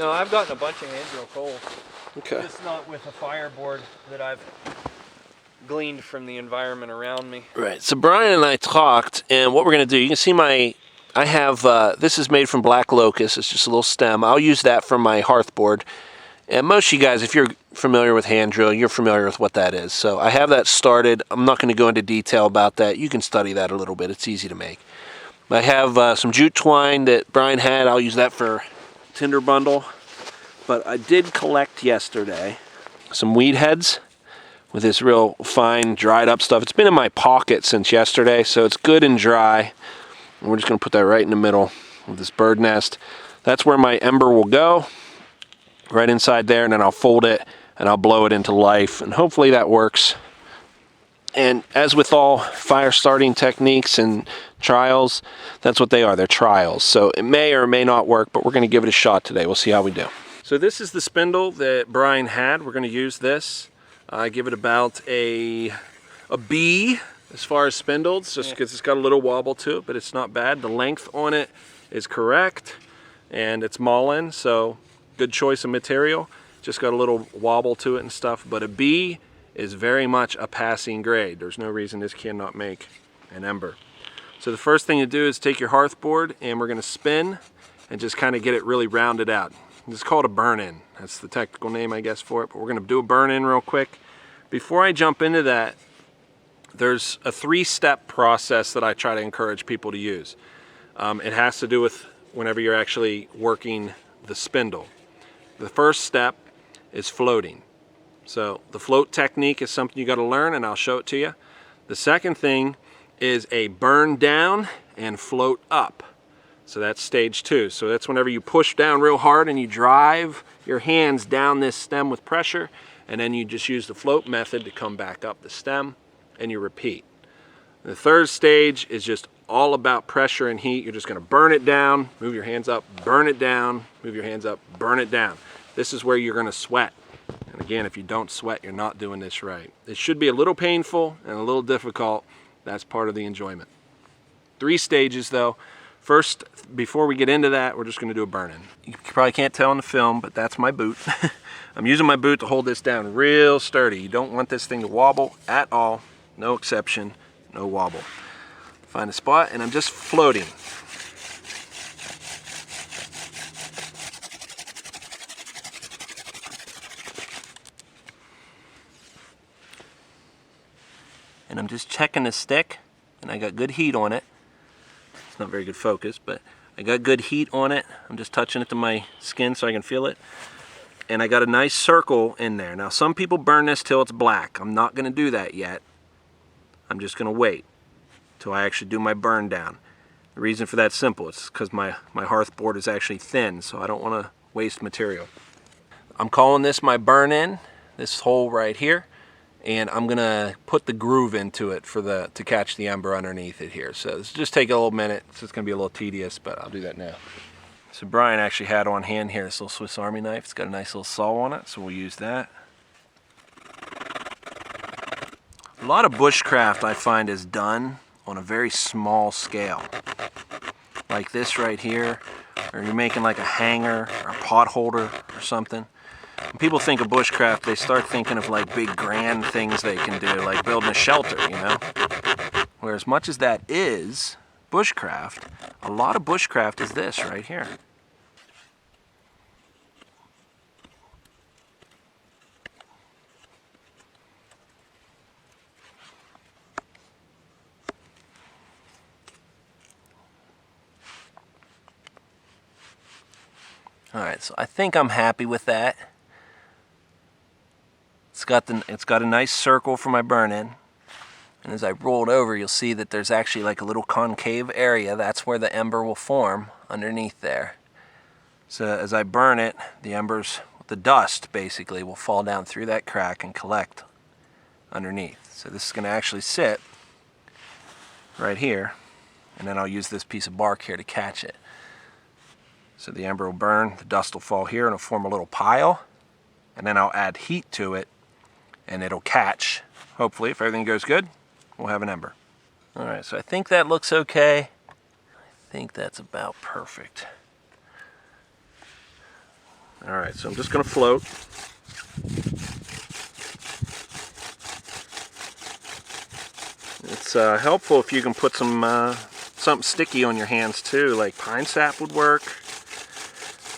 No, I've gotten a bunch of hand drill coal. Okay. Just not with a fireboard that I've gleaned from the environment around me. Right. So Brian and I talked, and what we're going to do, you can see I have, this is made from black locust. It's just a little stem. I'll use that for my hearth board. And most of you guys, if you're familiar with hand drill, you're familiar with what that is. So I have that started. I'm not going to go into detail about that. You can study that a little bit. It's easy to make. I have some jute twine that Brian had. I'll use that for tinder bundle. But I did collect yesterday some weed heads with this real fine dried up stuff. It's been in my pocket since yesterday, so it's good and dry. And we're just going to put that right in the middle of this bird nest. That's where my ember will go, right inside there, and then I'll fold it and I'll blow it into life, and hopefully that works. And as with all fire starting techniques and trials, that's what they are. They're trials. So it may or may not work, but we're going to give it a shot today. We'll see how we do. So this is the spindle that Brian had. We're going to use this. I give it about a B as far as spindles, just because it's got a little wobble to it, but it's not bad. The length on it is correct, and it's Mullen, so good choice of material. Just got a little wobble to it and stuff, but a B is very much a passing grade. There's no reason this cannot make an ember. So the first thing to do is take your hearth board, and we're going to spin and just kind of get it really rounded out. It's called a burn-in. That's the technical name, I guess, for it. But we're going to do a burn-in real quick. Before I jump into that, there's a 3-step process that I try to encourage people to use. It has to do with whenever you're actually working the spindle. The first step is floating. So the float technique is something you got to learn, and I'll show it to you. The second thing is a burn down and float up. So that's stage 2. So that's whenever you push down real hard and you drive your hands down this stem with pressure, and then you just use the float method to come back up the stem, and you repeat. The third stage is just all about pressure and heat. You're just going to burn it down, move your hands up, burn it down, move your hands up, burn it down. This is where you're going to sweat. And again, if you don't sweat, you're not doing this right. It should be a little painful and a little difficult. That's part of the enjoyment. 3 stages though. First, before we get into that, we're just going to do a burn-in. You probably can't tell in the film, but that's my boot. I'm using my boot to hold this down real sturdy. You don't want this thing to wobble at all. No exception, no wobble. Find a spot, and I'm just floating. And I'm just checking the stick, and I got good heat on it. It's not very good focus, but I got good heat on it. I'm just touching it to my skin so I can feel it. And I got a nice circle in there. Now some people burn this till it's black. I'm not going to do that yet. I'm just going to wait till I actually do my burn down. The reason for that's simple. It's because my hearth board is actually thin, so I don't want to waste material. I'm calling this my burn in, this hole right here. And I'm gonna put the groove into it to catch the ember underneath it here. So this will just take a little minute. So it's gonna be a little tedious, but I'll do that now. So Brian actually had on hand here this little Swiss Army knife. It's got a nice little saw on it, so we'll use that. A lot of bushcraft I find is done on a very small scale. Like this right here, or you're making like a hanger or a pot holder or something. When people think of bushcraft, they start thinking of like big grand things they can do, like building a shelter, you know? Where as much as that is bushcraft, a lot of bushcraft is this right here. Alright, so I think I'm happy with that. It's got a nice circle for my burn-in. And as I roll it over, you'll see that there's actually like a little concave area. That's where the ember will form underneath there. So as I burn it, the embers, the dust basically, will fall down through that crack and collect underneath. So this is going to actually sit right here, and then I'll use this piece of bark here to catch it. So the ember will burn, the dust will fall here and it'll form a little pile, and then I'll add heat to it and it'll catch. Hopefully, if everything goes good, we'll have an ember. Alright, so I think that looks okay. I think that's about perfect. All right, so I'm just going to float. It's helpful if you can put some something sticky on your hands too, like pine sap would work.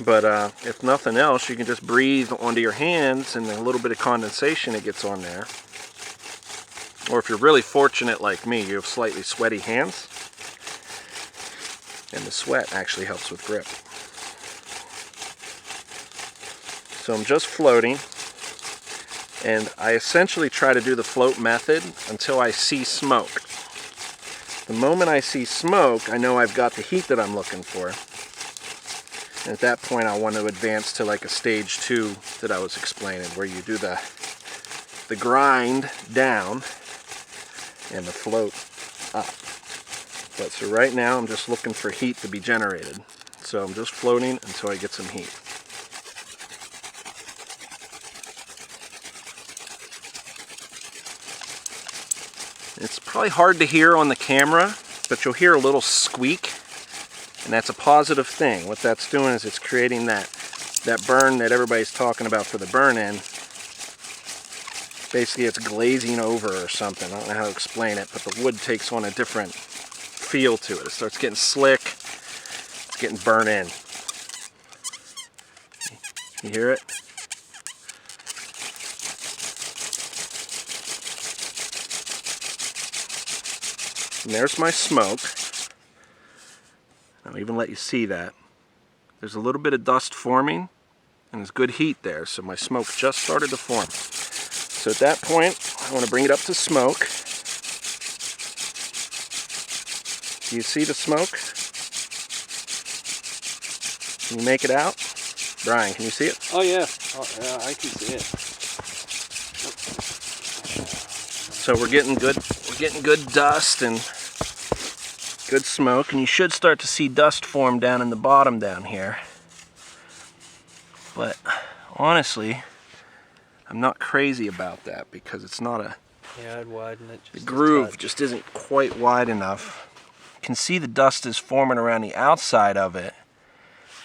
But if nothing else, you can just breathe onto your hands and a little bit of condensation that gets on there. Or if you're really fortunate like me, you have slightly sweaty hands. And the sweat actually helps with grip. So I'm just floating. And I essentially try to do the float method until I see smoke. The moment I see smoke, I know I've got the heat that I'm looking for. And at that point, I want to advance to like a stage 2 that I was explaining, where you do the grind down and the float up. But so right now, I'm just looking for heat to be generated. So I'm just floating until I get some heat. It's probably hard to hear on the camera, but you'll hear a little squeak, and that's a positive thing. What that's doing is it's creating that burn that everybody's talking about for the burn-in. Basically, it's glazing over or something. I don't know how to explain it, but the wood takes on a different feel to it. It starts getting slick. It's getting burnt in. You hear it? And there's my smoke. I'll even let you see that. There's a little bit of dust forming, and there's good heat there, so my smoke just started to form. So at that point, I want to bring it up to smoke. Do you see the smoke? Can you make it out? Brian, can you see it? Oh yeah, I can see it. So we're getting good dust and good smoke, and you should start to see dust form down in the bottom down here. But honestly, I'm not crazy about that because it's not a... Yeah, I'd widen it just the groove just isn't quite wide enough. You can see the dust is forming around the outside of it,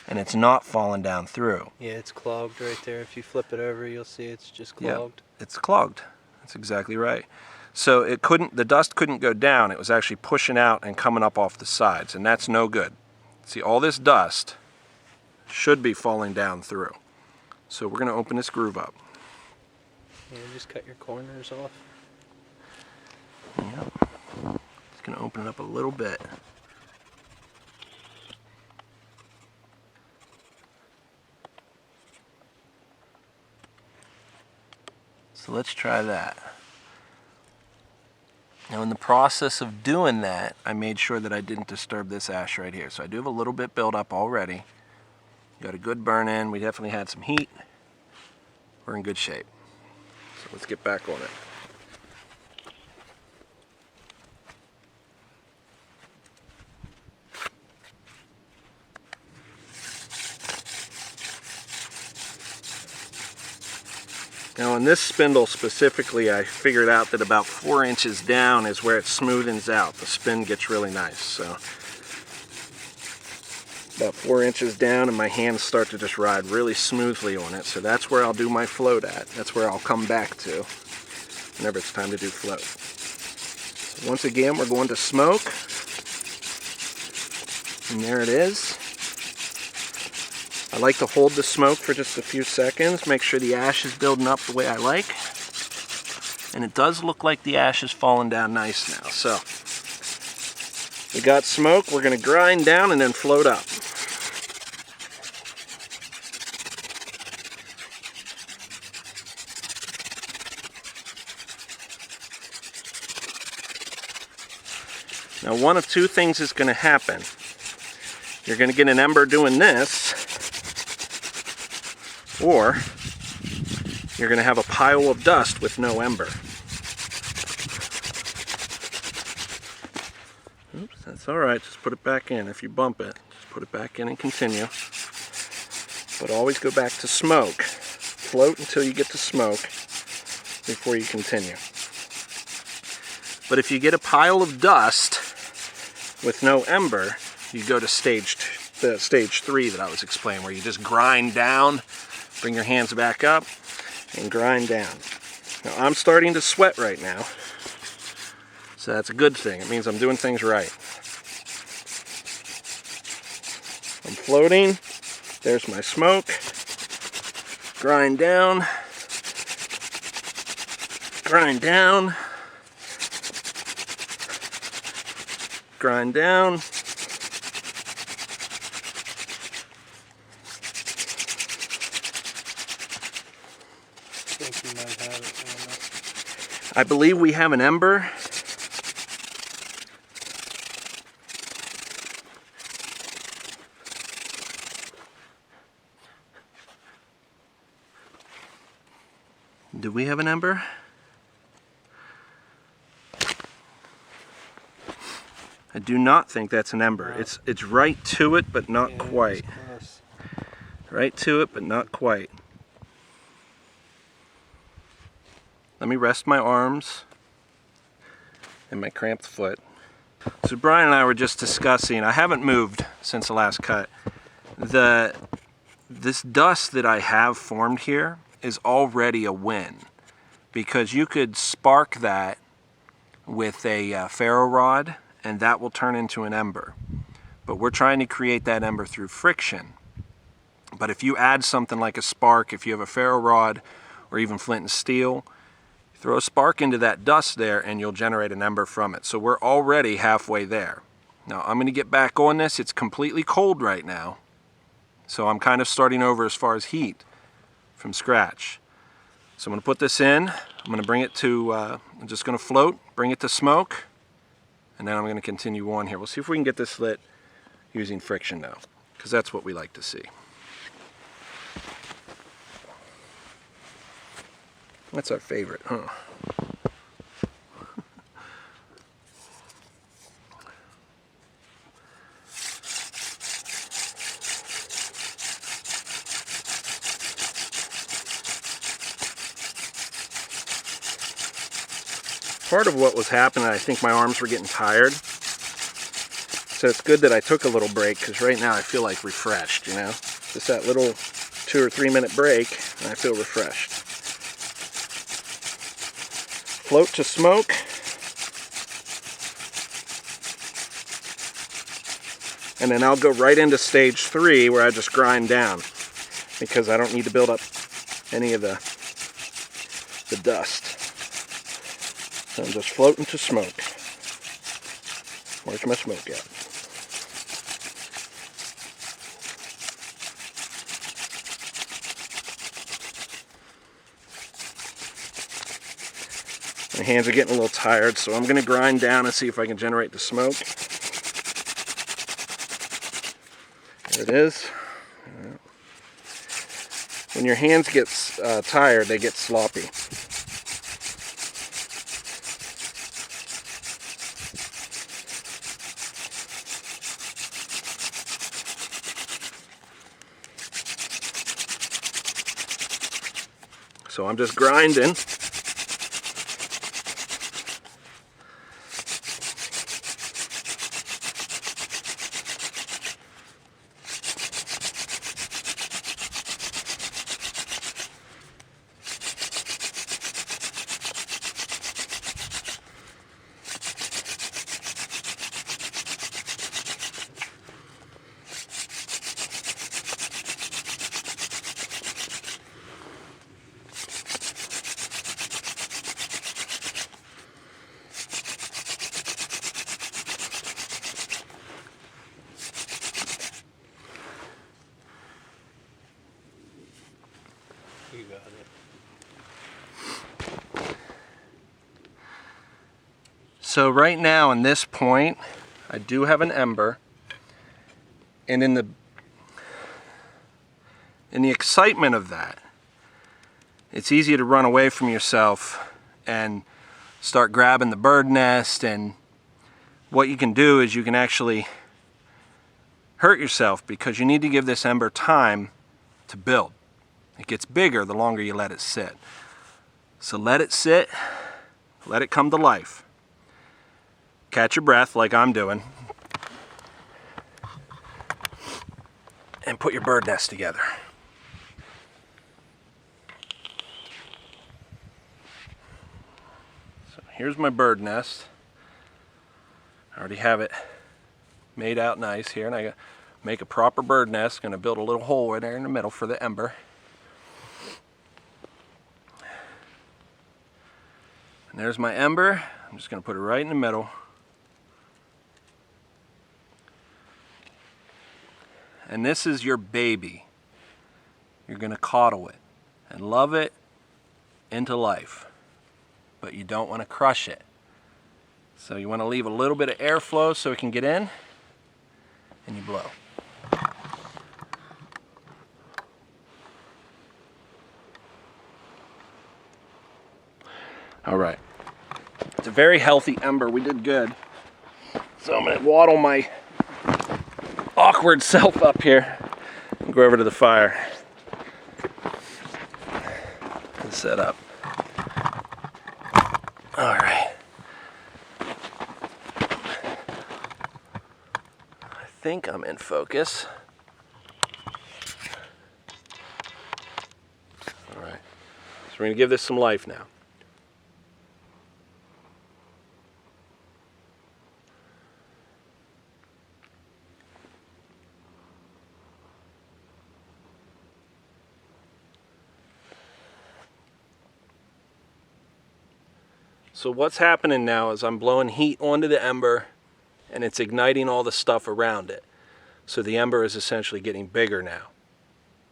and it's not falling down through. Yeah, it's clogged right there. If you flip it over, you'll see it's just clogged. Yep, it's clogged. That's exactly right. So the dust couldn't go down. It was actually pushing out and coming up off the sides, and that's no good. See, all this dust should be falling down through. So we're going to open this groove up. Yeah, just cut your corners off. Yep. Just going to open it up a little bit. So let's try that. Now in the process of doing that, I made sure that I didn't disturb this ash right here. So I do have a little bit built up already. Got a good burn in. We definitely had some heat. We're in good shape. So let's get back on it. Now on this spindle specifically, I figured out that about 4 inches down is where it smoothens out. The spin gets really nice. So about 4 inches down and my hands start to just ride really smoothly on it. So that's where I'll do my float at. That's where I'll come back to whenever it's time to do float. Once again, we're going to smoke. And there it is. I like to hold the smoke for just a few seconds, make sure the ash is building up the way I like. And it does look like the ash is falling down nice now. So we got smoke, we're going to grind down and then float up. Now one of two things is going to happen. You're going to get an ember doing this, or you're going to have a pile of dust with no ember. Oops, that's all right. Just put it back in. If you bump it, just put it back in and continue. But always go back to smoke. Float until you get to smoke before you continue. But if you get a pile of dust with no ember, you go to stage the stage 3 that I was explaining, where you just grind down, bring your hands back up, and grind down. Now I'm starting to sweat right now, so that's a good thing. It means I'm doing things right. I'm floating. There's my smoke. Grind down. Grind down. Grind down. I think you might have it. I believe we have an ember. Do we have an ember? I do not think that's an ember. No. It's right to it, but not Yeah, quite. close. Right to it, but not quite. Let me rest my arms and my cramped foot. So Brian and I were just discussing, I haven't moved since the last cut. This dust that I have formed here is already a win, because you could spark that with a ferro rod and that will turn into an ember. But we're trying to create that ember through friction. But if you add something like a spark, if you have a ferro rod or even flint and steel, throw a spark into that dust there and you'll generate an ember from it. So we're already halfway there. Now I'm going to get back on this. It's completely cold right now, so I'm kind of starting over as far as heat from scratch. So I'm going to put this in. I'm going to bring it to, I'm just going to float, bring it to smoke, and then I'm going to continue on here. We'll see if we can get this lit using friction now, because that's what we like to see. That's our favorite, huh? Part of what was happening, I think my arms were getting tired. So it's good that I took a little break, because right now I feel like refreshed, you know? Just that little 2 or 3 minute break, and I feel refreshed. Float to smoke. And then I'll go right into stage 3 where I just grind down, because I don't need to build up any of the dust. So I'm just floating to smoke. Where's my smoke at? My hands are getting a little tired, so I'm going to grind down and see if I can generate the smoke. There it is. When your hands get tired, they get sloppy. So I'm just grinding. You got it. So right now in this point, I do have an ember, and in the excitement of that, it's easy to run away from yourself and start grabbing the bird nest, and what you can do is you can actually hurt yourself, because you need to give this ember time to build. It gets bigger the longer you let it sit. So let it sit, let it come to life. Catch your breath like I'm doing. and put your bird nest together. So here's my bird nest. I already have it made out nice here, and I got make a proper bird nest. Going to build a little hole right there in the middle for the ember. And there's my ember. I'm just going to put it right in the middle. And this is your baby. You're going to coddle it and love it into life, but you don't want to crush it. So you want to leave a little bit of airflow so it can get in, and you blow. All right, it's a very healthy ember. We did good. So I'm gonna waddle my awkward self up here and go over to the fire and set up. All right. I think I'm in focus. All right, so we're gonna give this some life now. So what's happening now is I'm blowing heat onto the ember and it's igniting all the stuff around it. So the ember is essentially getting bigger now.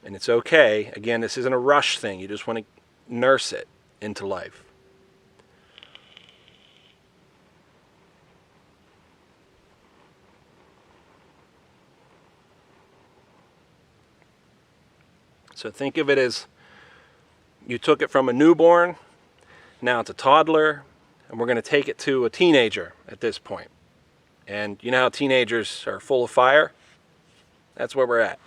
And it's okay. Again, this isn't a rush thing. You just want to nurse it into life. So think of it as you took it from a newborn, now it's a toddler, and we're going to take it to a teenager at this point. And you know how teenagers are full of fire? That's where we're at.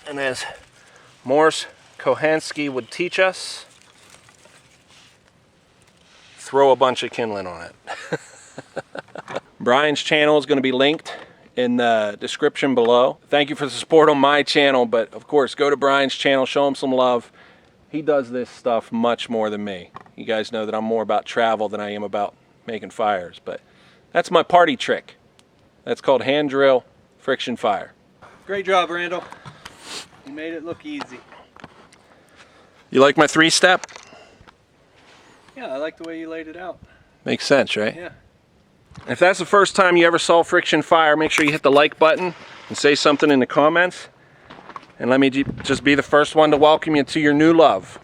And as Morris Kohansky would teach us, throw a bunch of kindling on it. Brian's channel is going to be linked in the description below. Thank you for the support on my channel, but of course, go to Brian's channel, show him some love. He does this stuff much more than me. You guys know that I'm more about travel than I am about making fires, but that's my party trick. That's called hand drill friction fire. Great job, Randall. You made it look easy. You like my 3-step? Yeah, I like the way you laid it out. Makes sense, right? Yeah. If that's the first time you ever saw friction fire, make sure you hit the like button and say something in the comments. And let me just be the first one to welcome you to your new love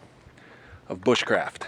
of bushcraft.